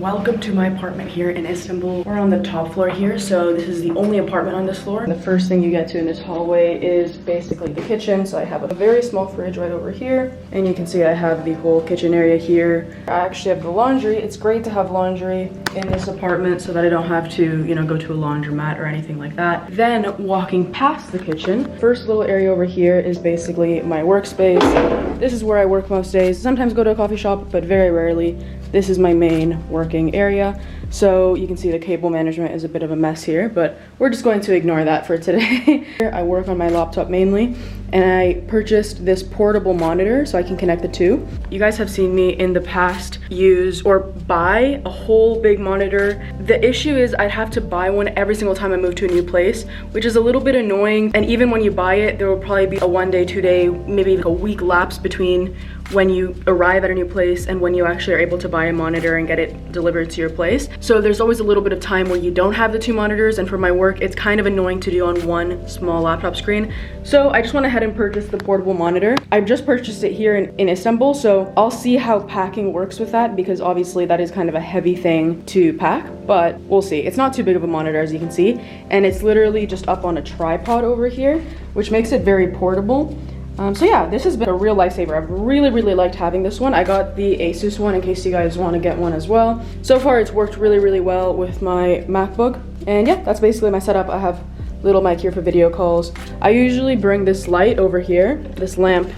Welcome to my apartment here in Istanbul. We're on the top floor here, so this is the only apartment on this floor. The first thing you get to in this hallway is basically the kitchen. So I have a very small fridge right over here, and you can see I have the whole kitchen area here. I actually have the laundry. It's great to have laundry in this apartment so that I don't have to, you know, go to a laundromat or anything like that. Then walking past the kitchen, first little area over here is basically my workspace. This is where I work most days. Sometimes go to a coffee shop, but very rarely. This is my main working area. So you can see the cable management is a bit of a mess here, but we're just going to ignore that for today. I work on my laptop mainly, and I purchased this portable monitor so I can connect the two. You guys have seen me in the past use or buy a whole big monitor. The issue is I'd have to buy one every single time I move to a new place, which is a little bit annoying. And even when you buy it, there will probably be a 1 day, 2 day, maybe like a week lapse between when you arrive at a new place and when you actually are able to buy a monitor and get it delivered to your place. So there's always a little bit of time where you don't have the two monitors, and for my work it's kind of annoying to do on one small laptop screen. So I just went ahead and purchased the portable monitor. I've just purchased it here in Istanbul, so I'll see how packing works with that, because obviously that is kind of a heavy thing to pack, but we'll see. It's not too big of a monitor, as you can see, and it's literally just up on a tripod over here, which makes it very portable. So yeah, this has been a real lifesaver. I've really liked having this one. I got the Asus one in case you guys want to get one as well. So far it's worked really well with my MacBook. And yeah, that's basically my setup. I have little mic here for video calls. I usually bring this light over here, this lamp.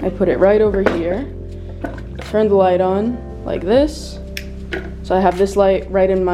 I put it right over here, turn the light on like this. So I have this light right in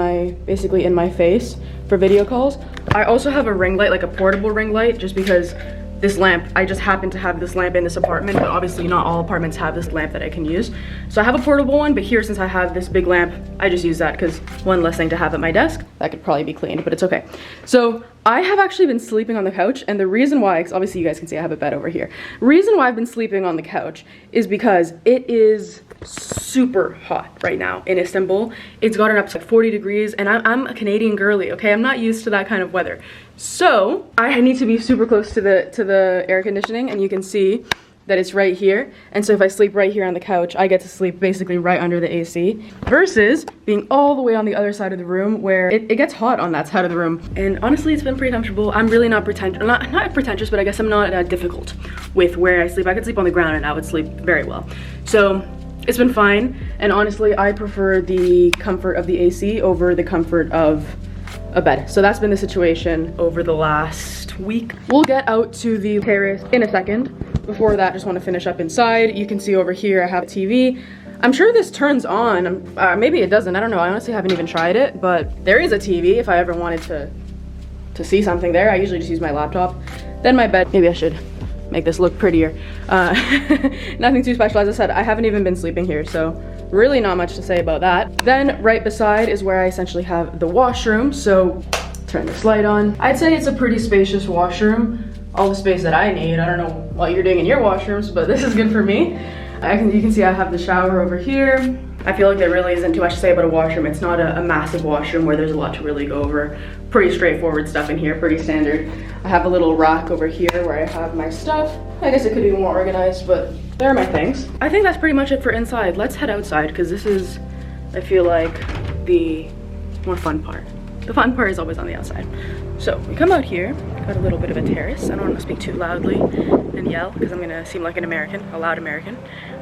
basically in my face for video calls. I also have a ring light, like a portable ring light, just because this lamp, I just happen to have this lamp in this apartment, but obviously not all apartments have this lamp that I can use. So I have a portable one, but here, since I have this big lamp, I just use that because one less thing to have at my desk. That could probably be cleaned, but it's okay. So I have actually been sleeping on the couch, and the reason why, because obviously you guys can see I have a bed over here. Reason why I've been sleeping on the couch is because it is super hot right now in Istanbul. It's gotten up to 40 degrees, and I'm a Canadian girly, okay? I'm not used to that kind of weather. So I need to be super close to the air conditioning, and you can see that it's right here. And so if I sleep right here on the couch, I get to sleep basically right under the AC, versus being all the way on the other side of the room where it gets hot on that side of the room. And honestly, it's been pretty comfortable. I'm really not not pretentious, but I guess I'm not difficult with where I sleep. I could sleep on the ground and I would sleep very well. So it's been fine. And honestly, I prefer the comfort of the AC over the comfort of a bed. So that's been the situation over the last week. We'll get out to the terrace in a second. Before that, just want to finish up inside. You can see over here I have a TV. I'm sure this turns on. Maybe it doesn't. I don't know. I honestly haven't even tried it, but there is a TV if I ever wanted to see something there. I usually just use my laptop. Then my bed. Maybe I should make this look prettier. Nothing too special. As I said, I haven't even been sleeping here, so really not much to say about that. Then right beside is where I essentially have the washroom. So turn this light on. I'd say it's a pretty spacious washroom. All the space that I need. I don't know what you're doing in your washrooms, but this is good for me. You can see I have the shower over here. I feel like there really isn't too much to say about a washroom. It's not a massive washroom where there's a lot to really go over. Pretty straightforward stuff in here, pretty standard. I have a little rack over here where I have my stuff. I guess it could be more organized, but there are my things. I think that's pretty much it for inside. Let's head outside, because this is, I feel like, the more fun part. The fun part is always on the outside. So we come out here, got a little bit of a terrace. I don't want to speak too loudly and yell because I'm gonna seem like an American, a loud American,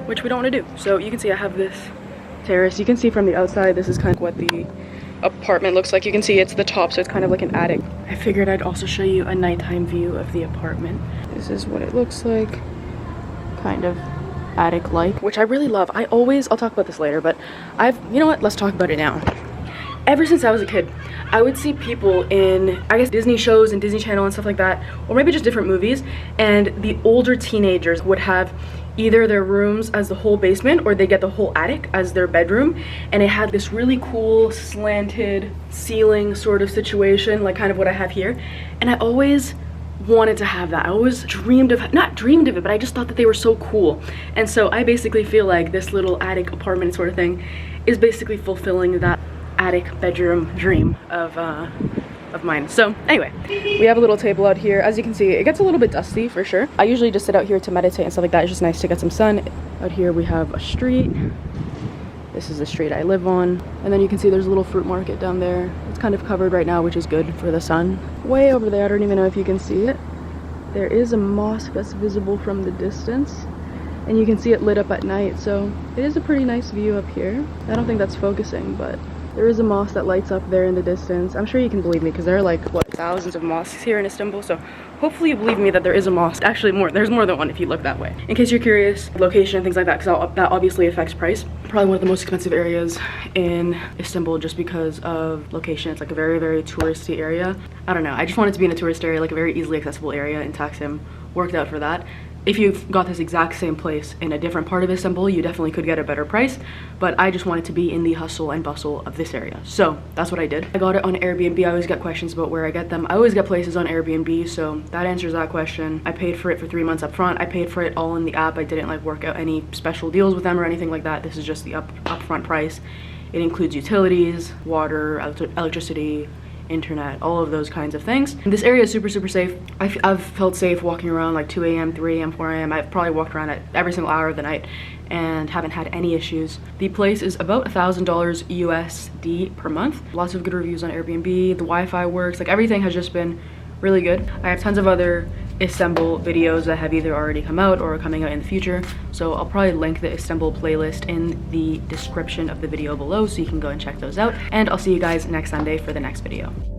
which we don't want to do. So you can see I have this terrace. You can see from the outside, this is kind of what the apartment looks like. You can see it's the top, so it's kind of like an attic. I figured I'd also show you a nighttime view of the apartment. This is what it looks like, kind of attic-like, which I really love. I'll talk about this later, but you know what, let's talk about it now. Ever since I was a kid, I would see people in, I guess, Disney shows and Disney Channel and stuff like that, or maybe just different movies, and the older teenagers would have either their rooms as the whole basement, or they get the whole attic as their bedroom, and it had this really cool slanted ceiling sort of situation, like kind of what I have here. And I always wanted to have that. I always not dreamed of it, but I just thought that they were so cool. And so I basically feel like this little attic apartment sort of thing is basically fulfilling that attic bedroom dream of mine. So anyway, we have a little table out here. As you can see, it gets a little bit dusty for sure. I usually just sit out here to meditate and stuff like that. It's just nice to get some sun. Out here we have a street. This is the street I live on. And then you can see there's a little fruit market down there. It's kind of covered right now, which is good for the sun. Way over there, I don't even know if you can see it. There is a mosque that's visible from the distance. And you can see it lit up at night, so it is a pretty nice view up here. I don't think that's focusing, but there is a mosque that lights up there in the distance. I'm sure you can believe me because there are like, what, thousands of mosques here in Istanbul, so hopefully you believe me that there is a mosque. Actually, there's more than one if you look that way. In case you're curious, location and things like that, because that obviously affects price. Probably one of the most expensive areas in Istanbul just because of location. It's like a very, very touristy area. I don't know, I just wanted to be in a tourist area, like a very easily accessible area in Taksim. Worked out for that. If you've got this exact same place in a different part of Istanbul, you definitely could get a better price, but I just wanted to be in the hustle and bustle of this area. So that's what I did. I got it on Airbnb. I always get questions about where I get them. I always get places on Airbnb, so that answers that question. I paid for it for 3 months up front. I paid for it all in the app. I didn't like work out any special deals with them or anything like that. This is just the upfront price. It includes utilities, water, electricity, internet, all of those kinds of things. This area is super, super safe. I've felt safe walking around like 2 a.m, 3 a.m, 4 a.m. I've probably walked around at every single hour of the night and haven't had any issues. The place is about $1,000 USD per month. Lots of good reviews on Airbnb. The Wi-Fi works. Like everything has just been really good. I have tons of other Istanbul videos that have either already come out or are coming out in the future, so I'll probably link the Istanbul playlist in the description of the video below so you can go and check those out, and I'll see you guys next Sunday for the next video.